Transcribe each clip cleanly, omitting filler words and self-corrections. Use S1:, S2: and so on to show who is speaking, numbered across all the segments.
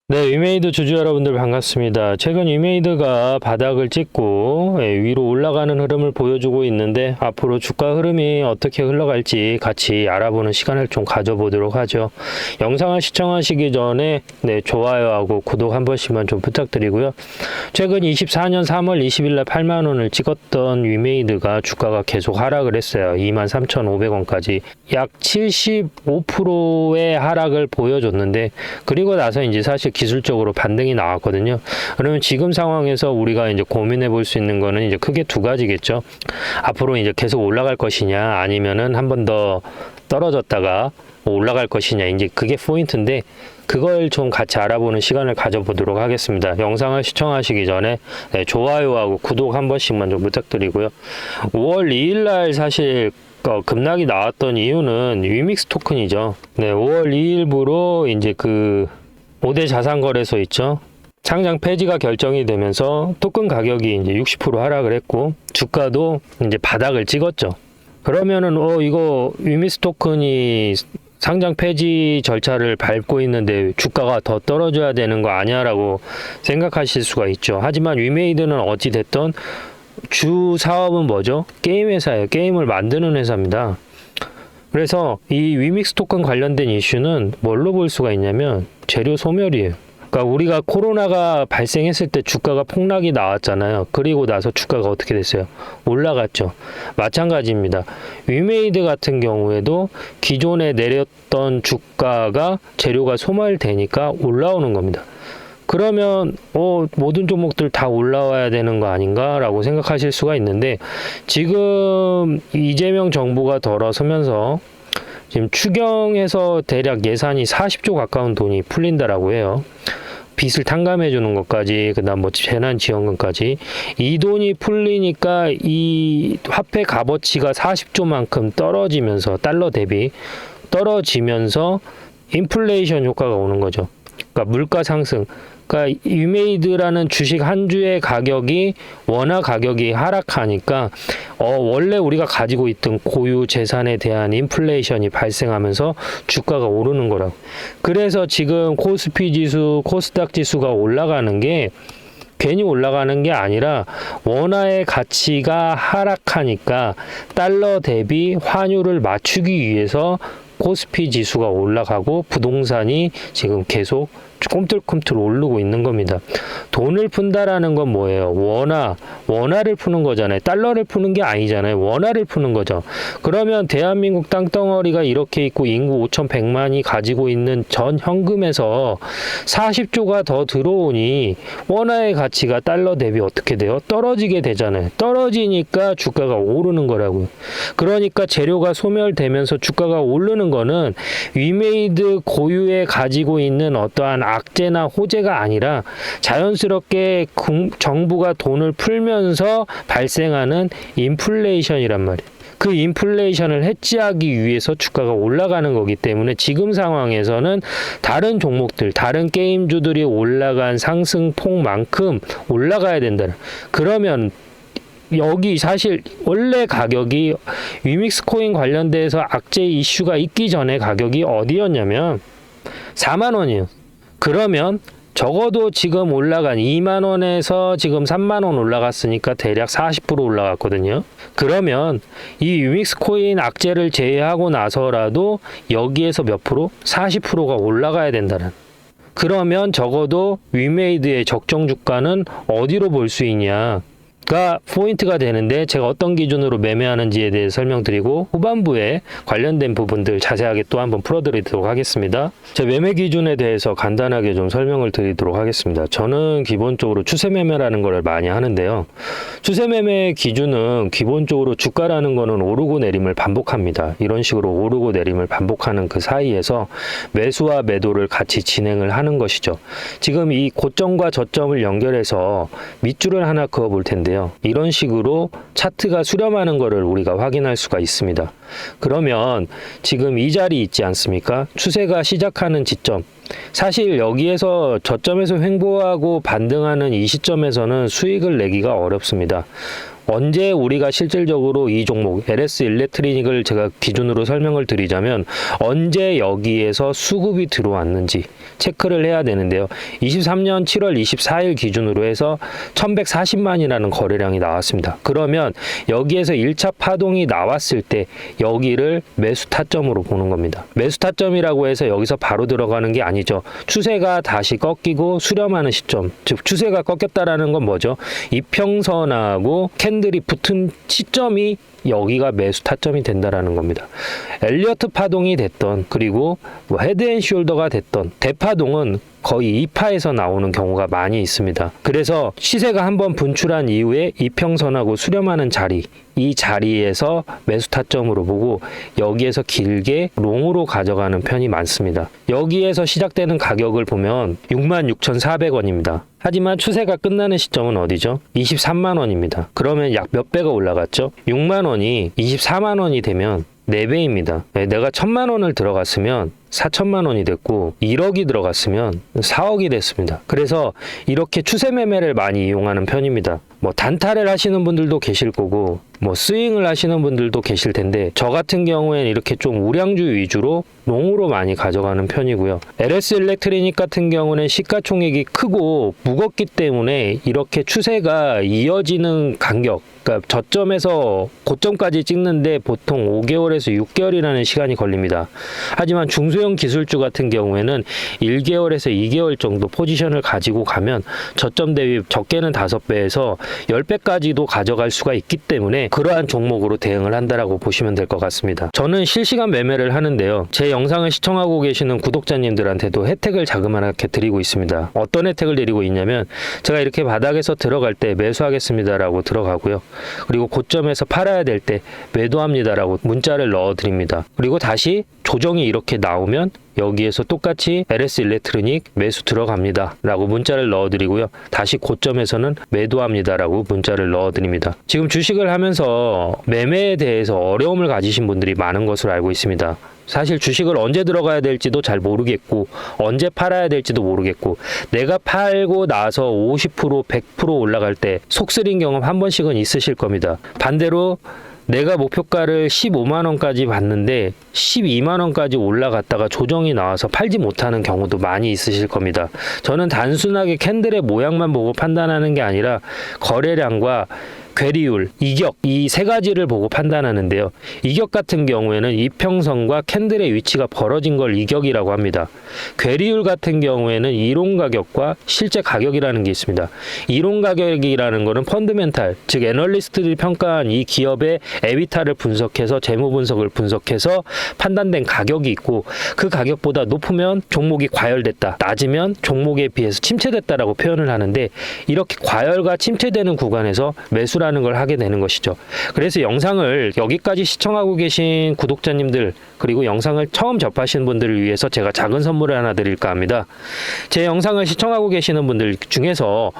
S1: 네, 위메이드 주주 여러분들 반갑습니다. 최근 위메이드가 바닥을 찍고 위로 올라가는 흐름을 보여주고 있는데 앞으로 주가 흐름이 어떻게 흘러갈지 같이 알아보는 시간을 좀 가져보도록 하죠. 영상을 시청하시기 전에 좋아요하고 구독 한 번씩만 좀 부탁드리고요. 최근 24년 3월 20일 날 8만 원을 찍었던 위메이드가 주가가 계속 하락을 했어요. 23,500원까지 약 75%의 하락을 보여줬는데 그리고 나서 이제 사실 기술적으로 반등이 나왔거든요. 그러면 지금 상황에서 우리가 이제 고민해 볼 수 있는 거는 이제 크게 두 가지겠죠. 앞으로 이제 계속 올라갈 것이냐 아니면은 한 번 더 떨어졌다가 올라갈 것이냐 이제 그게 포인트인데 그걸 좀 같이 알아보는 시간을 가져보도록 하겠습니다. 영상을 시청하시기 전에 좋아요하고 구독 한 번씩만 좀 부탁드리고요. 5월 2일 날 사실 급락이 나왔던 이유는 위믹스 토큰이죠. 5월 2일부로 이제 그 5대 자산거래소 있죠. 상장 폐지가 결정이 되면서 토큰 가격이 이제 60% 하락을 했고 주가도 이제 바닥을 찍었죠. 그러면은 이거 위믹스 토큰이 상장 폐지 절차를 밟고 있는데 주가가 더 떨어져야 되는 거 아니야라고 생각하실 수가 있죠. 하지만 위메이드는 어찌 됐던 주 사업은 뭐죠? 게임 회사예요. 게임을 만드는 회사입니다. 그래서 이 위믹스 토큰 관련된 이슈는 뭘로 볼 수가 있냐면 재료 소멸이에요. 그러니까 우리가 코로나가 발생했을 때 주가가 폭락이 나왔잖아요. 그리고 나서 주가가 어떻게 됐어요? 올라갔죠. 마찬가지입니다. 위메이드 같은 경우에도 기존에 내렸던 주가가 재료가 소멸되니까 올라오는 겁니다. 그러면 모든 종목들 다 올라와야 되는 거 아닌가 라고 생각하실 수가 있는데 지금 이재명 정부가 들어서면서 지금 추경에서 대략 예산이 40조 가까운 돈이 풀린다라고 해요. 빚을 탕감해 주는 것까지 그다음 뭐 재난지원금까지 이 돈이 풀리니까 이 화폐 값어치가 40조만큼 떨어지면서 달러 대비 떨어지면서 인플레이션 효과가 오는 거죠. 그러니까 물가 상승. 그러니까 위메이드라는 주식 한 주의 가격이 원화 가격이 하락하니까 원래 우리가 가지고 있던 고유 재산에 대한 인플레이션이 발생하면서 주가가 오르는 거라고. 그래서 지금 코스피 지수, 코스닥 지수가 올라가는 게 괜히 올라가는 게 아니라 원화의 가치가 하락하니까 달러 대비 환율을 맞추기 위해서 코스피 지수가 올라가고 부동산이 지금 계속 꿈틀꿈틀 오르고 있는 겁니다. 돈을 푼다라는 건 뭐예요? 원화를 푸는 거잖아요. 달러를 푸는 게 아니잖아요. 원화를 푸는 거죠. 그러면 대한민국 땅덩어리가 이렇게 있고 인구 5,100만이 가지고 있는 전 현금에서 40조가 더 들어오니 원화의 가치가 달러 대비 어떻게 돼요? 떨어지게 되잖아요. 떨어지니까 주가가 오르는 거라고요. 그러니까 재료가 소멸되면서 주가가 오르는 거는 위메이드 고유에 가지고 있는 어떠한 악재나 호재가 아니라 자연스럽게 정부가 돈을 풀면서 발생하는 인플레이션이란 말이에요. 그 인플레이션을 해지하기 위해서 주가가 올라가는 거기 때문에 지금 상황에서는 다른 종목들, 다른 게임주들이 올라간 상승폭만큼 올라가야 된다. 그러면 여기 사실 원래 가격이 위믹스 코인 관련돼서 악재 이슈가 있기 전에 가격이 어디였냐면 4만 원이에요. 그러면 적어도 지금 올라간 2만 원에서 지금 3만 원 올라갔으니까 대략 40% 올라갔거든요. 그러면 이 위믹스 코인 악재를 제외하고 나서라도 여기에서 몇 프로? 40%가 올라가야 된다는. 그러면 적어도 위메이드의 적정 주가는 어디로 볼 수 있냐? 가 포인트가 되는데 제가 어떤 기준으로 매매하는지에 대해 설명드리고 후반부에 관련된 부분들 자세하게 또 한번 풀어드리도록 하겠습니다. 제 매매 기준에 대해서 간단하게 좀 설명을 드리도록 하겠습니다. 저는 기본적으로 추세 매매라는 걸 많이 하는데요. 추세 매매 기준은 기본적으로 주가라는 거는 오르고 내림을 반복합니다. 이런 식으로 오르고 내림을 반복하는 그 사이에서 매수와 매도를 같이 진행을 하는 것이죠. 지금 이 고점과 저점을 연결해서 밑줄을 하나 그어 볼 텐데요. 이런 식으로 차트가 수렴하는 것을 우리가 확인할 수가 있습니다. 그러면 지금 이 자리 있지 않습니까? 추세가 시작하는 지점. 사실 여기에서 저점에서 횡보하고 반등하는 이 시점에서는 수익을 내기가 어렵습니다. 언제 우리가 실질적으로 이 종목 LS 일렉트리닉을 제가 기준으로 설명을 드리자면 언제 여기에서 수급이 들어왔는지 체크를 해야 되는데요. 23년 7월 24일 기준으로 해서 1140만이라는 거래량이 나왔습니다. 그러면 여기에서 1차 파동이 나왔을 때 여기를 매수 타점으로 보는 겁니다. 매수 타점이라고 해서 여기서 바로 들어가는 게 아니죠. 추세가 다시 꺾이고 수렴하는 시점, 즉 추세가 꺾였다라는 건 뭐죠? 이평선하고 캔들이 붙은 시점이 여기가 매수 타점이 된다라는 겁니다. 엘리어트 파동이 됐던, 그리고 뭐 헤드앤숄더가 됐던 대파동은 거의 2파에서 나오는 경우가 많이 있습니다. 그래서 시세가 한번 분출한 이후에 이평선하고 수렴하는 자리, 이 자리에서 매수 타점으로 보고 여기에서 길게 롱으로 가져가는 편이 많습니다. 여기에서 시작되는 가격을 보면 66,400원입니다. 하지만 추세가 끝나는 시점은 어디죠? 23만 원입니다. 그러면 약 몇 배가 올라갔죠? 6만 원이 24만 원이 되면 4배입니다. 내가 1,000만 원을 들어갔으면 4천만 원이 됐고 1억이 들어갔으면 4억이 됐습니다. 그래서 이렇게 추세 매매를 많이 이용하는 편입니다. 뭐 단타를 하시는 분들도 계실 거고 뭐 스윙을 하시는 분들도 계실 텐데 저 같은 경우에는 이렇게 좀 우량주 위주로 롱으로 많이 가져가는 편이고요. LS 일렉트리닉 같은 경우는 시가총액이 크고 무겁기 때문에 이렇게 추세가 이어지는 간격, 그러니까 저점에서 고점까지 찍는데 보통 5개월에서 6개월이라는 시간이 걸립니다. 하지만 중소형 기술주 같은 경우에는 1개월에서 2개월 정도 포지션을 가지고 가면 저점 대비 적게는 5배에서 10배까지도 가져갈 수가 있기 때문에 그러한 종목으로 대응을 한다라고 보시면 될 것 같습니다. 저는 실시간 매매를 하는데요. 제 영상을 시청하고 계시는 구독자님들한테도 혜택을 자그마하게 드리고 있습니다. 어떤 혜택을 드리고 있냐면 제가 이렇게 바닥에서 들어갈 때 매수하겠습니다라고 들어가고요. 그리고 고점에서 팔아야 될 때 매도합니다라고 문자를 넣어드립니다. 그리고 다시 조정이 이렇게 나오면 여기에서 똑같이 LS 일렉트로닉 매수 들어갑니다 라고 문자를 넣어드리고요. 다시 고점에서는 매도합니다 라고 문자를 넣어드립니다. 지금 주식을 하면서 매매에 대해서 어려움을 가지신 분들이 많은 것으로 알고 있습니다. 사실 주식을 언제 들어가야 될지도 잘 모르겠고 언제 팔아야 될지도 모르겠고 내가 팔고 나서 50% 100% 올라갈 때 속쓰린 경험 한 번씩은 있으실 겁니다. 반대로 내가 목표가를 15만 원까지 봤는데 12만 원까지 올라갔다가 조정이 나와서 팔지 못하는 경우도 많이 있으실 겁니다. 저는 단순하게 캔들의 모양만 보고 판단하는 게 아니라 거래량과 괴리율, 이격 이 세 가지를 보고 판단하는데요. 이격 같은 경우에는 이평선과 캔들의 위치가 벌어진 걸 이격이라고 합니다. 괴리율 같은 경우에는 이론 가격과 실제 가격이라는 게 있습니다. 이론 가격이라는 거는 펀드멘탈, 즉 애널리스트들이 평가한 이 기업의 에비타를 분석해서 재무 분석을 분석해서 판단된 가격이 있고 그 가격보다 높으면 종목이 과열됐다, 낮으면 종목에 비해서 침체됐다라고 표현을 하는데 이렇게 과열과 침체되는 구간에서 매수라는 걸 하게 되는 것이죠. 그래서 영상을 여기까지 시청하고 계신 구독자님들 그리고 영상을 처음 접하시는 분들을 위해서 제가 작은 선물을 하나 드릴까 합니다. 제 영상을 시청하고 계시는 분들 중에서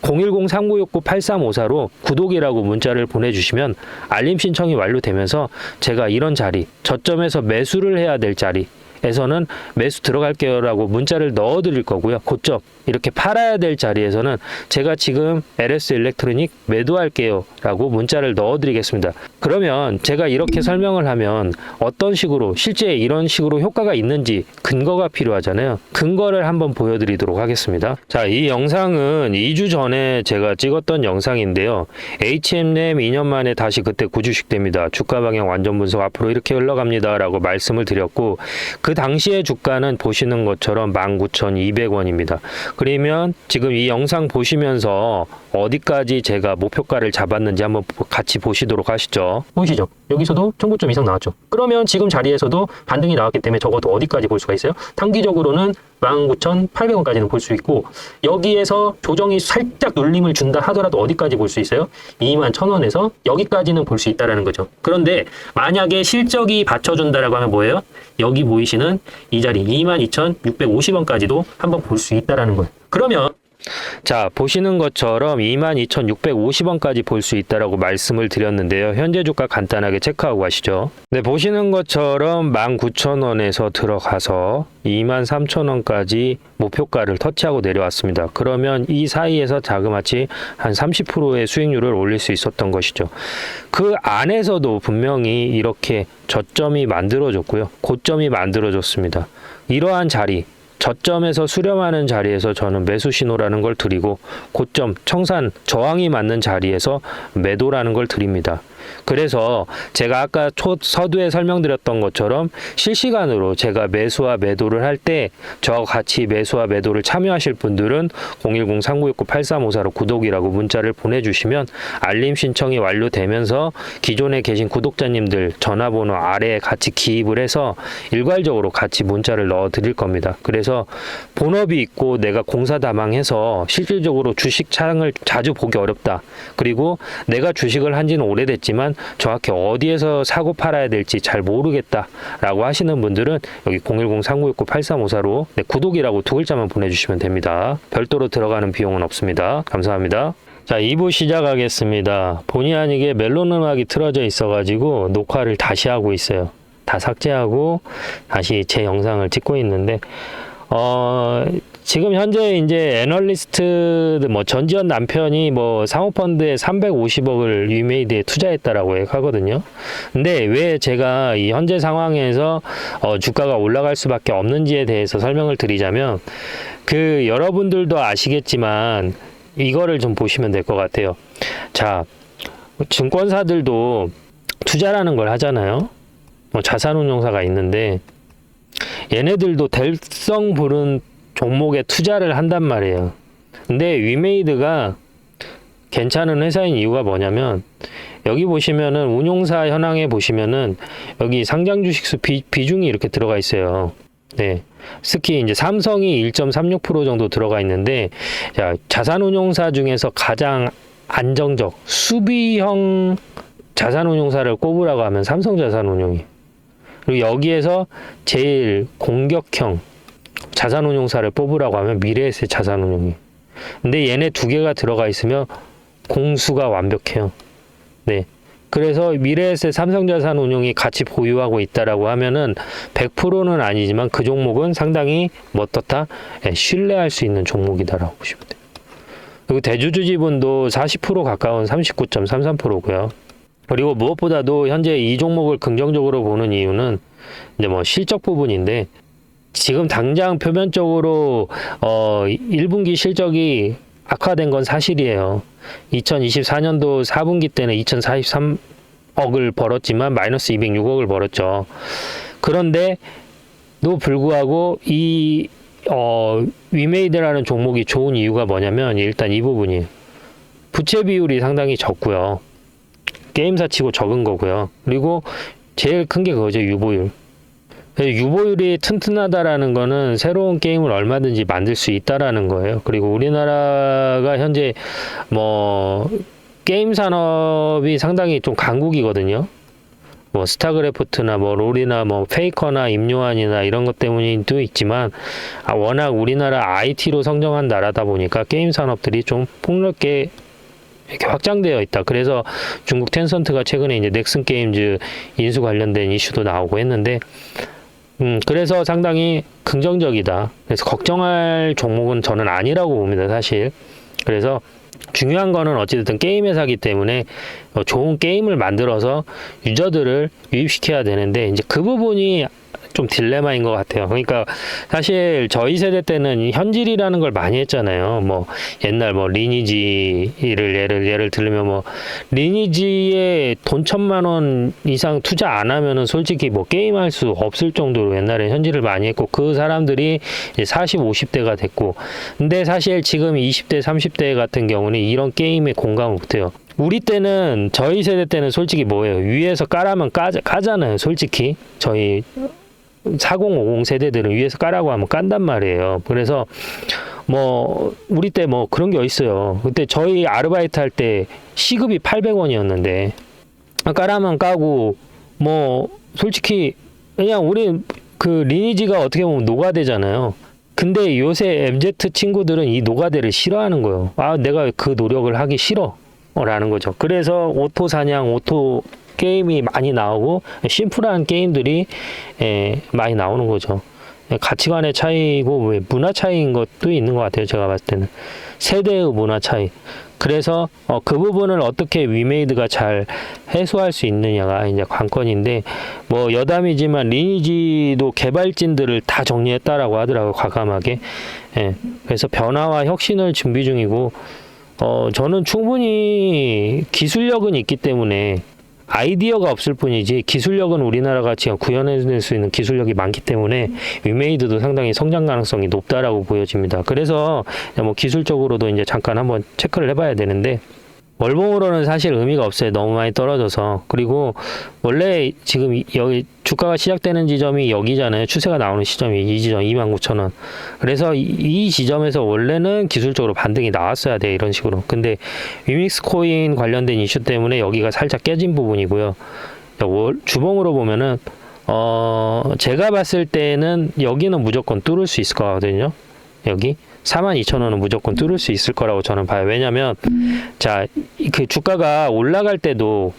S1: 010-3969-8354로 구독이라고 문자를 보내주시면 알림 신청이 완료되면서 제가 이런 자리, 저점에서 매수를 해야 될 자리 에서는 매수 들어갈게요 라고 문자를 넣어 드릴 거고요. 고점 이렇게 팔아야 될 자리에서는 제가 지금 LS 일렉트로닉 매도할게요 라고 문자를 넣어 드리겠습니다. 그러면 제가 이렇게 설명을 하면 어떤 식으로 실제 이런 식으로 효과가 있는지 근거가 필요하잖아요. 근거를 한번 보여드리도록 하겠습니다. 자, 이 영상은 2주 전에 제가 찍었던 영상인데요. HM램 2년 만에 다시 그때 구주식됩니다. 주가 방향 완전 분석 앞으로 이렇게 흘러갑니다 라고 말씀을 드렸고 그 당시의 주가는 보시는 것처럼 19,200원입니다. 그러면 지금 이 영상 보시면서 어디까지 제가 목표가를 잡았는지 한번 같이 보시도록 하시죠. 보이시죠? 여기서도 청고점 이상 나왔죠. 그러면 지금 자리에서도 반등이 나왔기 때문에 적어도 어디까지 볼 수가 있어요? 단기적으로는 19,800원까지는 볼 수 있고 여기에서 조정이 살짝 눌림을 준다 하더라도 어디까지 볼 수 있어요? 21,000원에서 여기까지는 볼 수 있다는 거죠. 그런데 만약에 실적이 받쳐준다라고 하면 뭐예요? 여기 보이시는 이 자리 22,650원까지도 한번 볼 수 있다는 거예요. 그러면 자, 보시는 것처럼 22,650원까지 볼 수 있다라고 말씀을 드렸는데요. 현재 주가 간단하게 체크하고 가시죠. 네, 보시는 것처럼 19,000원에서 들어가서 23,000원까지 목표가를 터치하고 내려왔습니다. 그러면 이 사이에서 자그마치 한 30%의 수익률을 올릴 수 있었던 것이죠. 그 안에서도 분명히 이렇게 저점이 만들어졌고요. 고점이 만들어졌습니다. 이러한 자리, 저점에서 수렴하는 자리에서 저는 매수 신호라는 걸 드리고, 고점, 청산, 저항이 맞는 자리에서 매도라는 걸 드립니다. 그래서 제가 아까 서두에 설명드렸던 것처럼 실시간으로 제가 매수와 매도를 할 때 저와 같이 매수와 매도를 참여하실 분들은 010-3969-8354로 구독이라고 문자를 보내주시면 알림 신청이 완료되면서 기존에 계신 구독자님들 전화번호 아래에 같이 기입을 해서 일괄적으로 같이 문자를 넣어 드릴 겁니다. 그래서 본업이 있고 내가 공사다망해서 실질적으로 주식 창을 자주 보기 어렵다. 그리고 내가 주식을 한 지는 오래됐지만 정확히 어디에서 사고 팔아야 될지 잘 모르겠다라고 하시는 분들은 여기 010-3969-8354로 구독이라고 두 글자만 보내주시면 됩니다. 별도로 들어가는 비용은 없습니다. 감사합니다. 자, 2부 시작하겠습니다. 본의 아니게 멜론 음악이 틀어져 있어가지고 녹화를 다시 하고 있어요. 다 삭제하고 다시 제 영상을 찍고 있는데 지금 현재 이제 애널리스트 전지현 남편이 사모펀드에 350억을 위메이드에 투자했다라고 하거든요. 근데 왜 제가 이 현재 상황에서 주가가 올라갈 수밖에 없는지에 대해서 설명을 드리자면, 여러분들도 아시겠지만 이거를 좀 보시면 될 것 같아요. 자, 증권사들도 투자라는 걸 하잖아요. 자산운용사가 있는데 얘네들도 될성 부른 종목에 투자를 한단 말이에요. 근데 위메이드가 괜찮은 회사인 이유가 뭐냐면, 여기 보시면은 운용사 현황에 보시면은 여기 상장 주식수 비중이 이렇게 들어가 있어요. 네. 특히 이제 삼성이 1.36% 정도 들어가 있는데, 자, 자산운용사 중에서 가장 안정적 수비형 자산운용사를 꼽으라고 하면 삼성자산운용이. 그리고 여기에서 제일 공격형 자산운용사를 뽑으라고 하면 미래에셋 자산운용이. 근데 얘네 두 개가 들어가 있으면 공수가 완벽해요. 네. 그래서 미래에셋 삼성자산운용이 같이 보유하고 있다라고 하면은 100%는 아니지만 그 종목은 상당히 어떻다? 신뢰할 수 있는 종목이다라고 보시면 돼요. 그리고 대주주 지분도 40% 가까운 39.33%고요. 그리고 무엇보다도 현재 이 종목을 긍정적으로 보는 이유는 이제 실적 부분인데, 지금 당장 표면적으로 1분기 실적이 악화된 건 사실이에요. 2024년도 4분기 때는 2043억을 벌었지만 마이너스 206억을 벌었죠. 그런데도 불구하고 이 위메이드라는 종목이 좋은 이유가 뭐냐면, 일단 이 부분이에요. 부채 비율이 상당히 적고요. 게임사 치고 적은 거고요. 그리고 제일 큰 게 그거죠. 유보율. 유보율이 튼튼하다라는 거는 새로운 게임을 얼마든지 만들 수 있다라는 거예요. 그리고 우리나라가 현재 게임 산업이 상당히 좀 강국이거든요. 스타크래프트나 롤이나 페이커나 임요한이나 이런 것 때문도 있지만, 워낙 우리나라 IT로 성장한 나라다 보니까 게임 산업들이 좀 폭넓게 이렇게 확장되어 있다. 그래서 중국 텐센트가 최근에 이제 넥슨 게임즈 인수 관련된 이슈도 나오고 했는데, 그래서 상당히 긍정적이다. 그래서 걱정할 종목은 저는 아니라고 봅니다, 사실. 그래서 중요한 거는 어찌됐든 게임 회사기 때문에 좋은 게임을 만들어서 유저들을 유입시켜야 되는데, 이제 그 부분이 좀 딜레마인 것 같아요. 그러니까 사실 저희 세대 때는 현질이라는 걸 많이 했잖아요. 옛날 리니지를 예를 들면 리니지에 돈 1,000만 원 이상 투자 안 하면은 솔직히 게임할 수 없을 정도로 옛날에 현질을 많이 했고, 그 사람들이 이제 40, 50대가 됐고, 근데 사실 지금 20대, 30대 같은 경우는 이런 게임에 공감을 못해요. 우리 때는, 저희 세대 때는 솔직히 위에서 까라면 까잖아요. 솔직히 저희 40, 50 세대들은 위에서 까라고 하면 깐단 말이에요. 그래서 우리 때 그런 게 어딨어요. 그때 저희 아르바이트 할 때 시급이 800원이었는데 까라면 까고, 솔직히 그냥 우리 리니지가 어떻게 보면 노가대잖아요. 근데 요새 MZ 친구들은 이 노가다를 싫어하는 거예요. 아, 내가 그 노력을 하기 싫어. 라는 거죠. 그래서 오토 사냥, 오토 게임이 많이 나오고 심플한 게임들이 많이 나오는 거죠. 가치관의 차이고 문화 차이인 것도 있는 것 같아요. 제가 봤을 때는 세대의 문화 차이. 그래서 그 부분을 어떻게 위메이드가 잘 해소할 수 있느냐가 이제 관건인데, 뭐 여담이지만 리니지도 개발진들을 다 정리했다라고 하더라고요. 과감하게. 그래서 변화와 혁신을 준비 중이고, 저는 충분히 기술력은 있기 때문에 아이디어가 없을 뿐이지 기술력은 우리나라가 지금 구현해낼 수 있는 기술력이 많기 때문에 위메이드도 상당히 성장 가능성이 높다라고 보여집니다. 그래서 뭐 기술적으로도 이제 잠깐 한번 체크를 해봐야 되는데, 월봉으로는 사실 의미가 없어요. 너무 많이 떨어져서. 그리고 원래 지금 여기 주가가 시작되는 지점이 여기잖아요. 추세가 나오는 시점이 이 지점 29,000원. 그래서 이 지점에서 원래는 기술적으로 반등이 나왔어야 돼, 이런 식으로. 근데 위믹스 코인 관련된 이슈 때문에 여기가 살짝 깨진 부분이고요. 주봉으로 보면은 제가 봤을 때는 여기는 무조건 뚫을 수 있을 거거든요. 여기 42,000원은 무조건 뚫을 수 있을 거라고 저는 봐요. 왜냐면 자, 그 주가가 올라갈 때도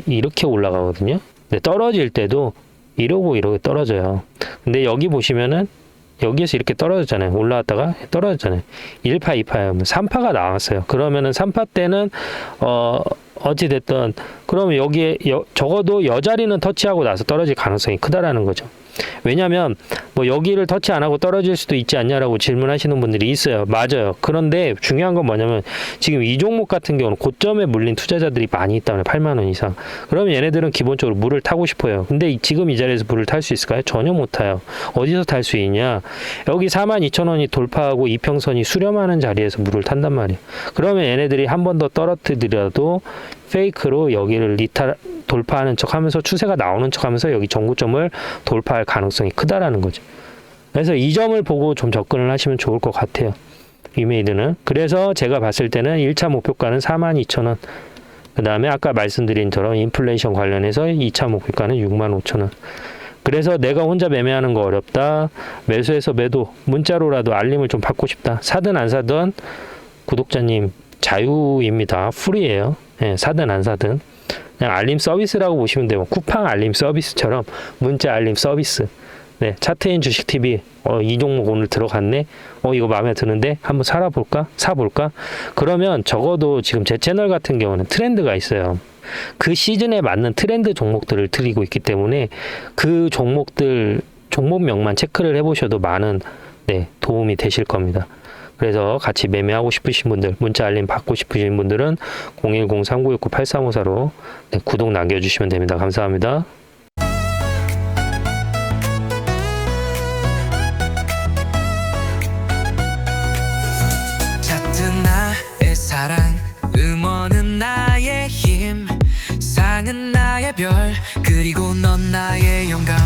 S1: 이렇게 올라가거든요. 근데 떨어질 때도 이러고 떨어져요. 근데 여기 보시면은 여기에서 이렇게 떨어졌잖아요. 올라왔다가 떨어졌잖아요. 1파, 2파요. 3파가 나왔어요. 그러면은 3파 때는 어찌 됐든 그러면 여기에 적어도 여자리는 터치하고 나서 떨어질 가능성이 크다라는 거죠. 왜냐면 뭐 여기를 터치 안 하고 떨어질 수도 있지 않냐라고 질문하시는 분들이 있어요. 맞아요. 그런데 중요한 건 뭐냐면 지금 이 종목 같은 경우는 고점에 물린 투자자들이 많이 있다면 8만 원 이상. 그러면 얘네들은 기본적으로 물을 타고 싶어요. 근데 지금 이 자리에서 물을 탈 수 있을까요? 전혀 못 타요. 어디서 탈 수 있냐? 여기 42,000원이 돌파하고 이평선이 수렴하는 자리에서 물을 탄단 말이에요. 그러면 얘네들이 한 번 더 떨어뜨리더라도 페이크로 여기를 돌파하는 척 하면서 추세가 나오는 척 하면서 여기 정구점을 돌파할 가능성이 크다라는 거죠. 그래서 이 점을 보고 좀 접근을 하시면 좋을 것 같아요. 위메이드는. 그래서 제가 봤을 때는 1차 목표가는 42,000원. 그 다음에 아까 말씀드린 처럼 인플레이션 관련해서 2차 목표가는 65,000원. 그래서 내가 혼자 매매하는 거 어렵다. 매수해서 매도. 문자로라도 알림을 좀 받고 싶다. 사든 안 사든 구독자님 자유입니다. 프리예요. 사든 안 사든. 그냥 알림 서비스라고 보시면 돼요. 쿠팡 알림 서비스처럼 문자 알림 서비스. 네, 차트인 주식TV 이 종목 오늘 들어갔네. 이거 마음에 드는데 한번 사볼까? 그러면 적어도 지금 제 채널 같은 경우는 트렌드가 있어요. 그 시즌에 맞는 트렌드 종목들을 드리고 있기 때문에 그 종목명만 체크를 해보셔도 많은 도움이 되실 겁니다. 그래서 같이 매매하고 싶으신 분들, 문자 알림 받고 싶으신 분들은 010-3969-8354로 구독 남겨주시면 됩니다. 감사합니다.
S2: 찾든 나의 사랑, 음원은 나의 힘, 상은 나의 별, 그리고 넌 나의 영감.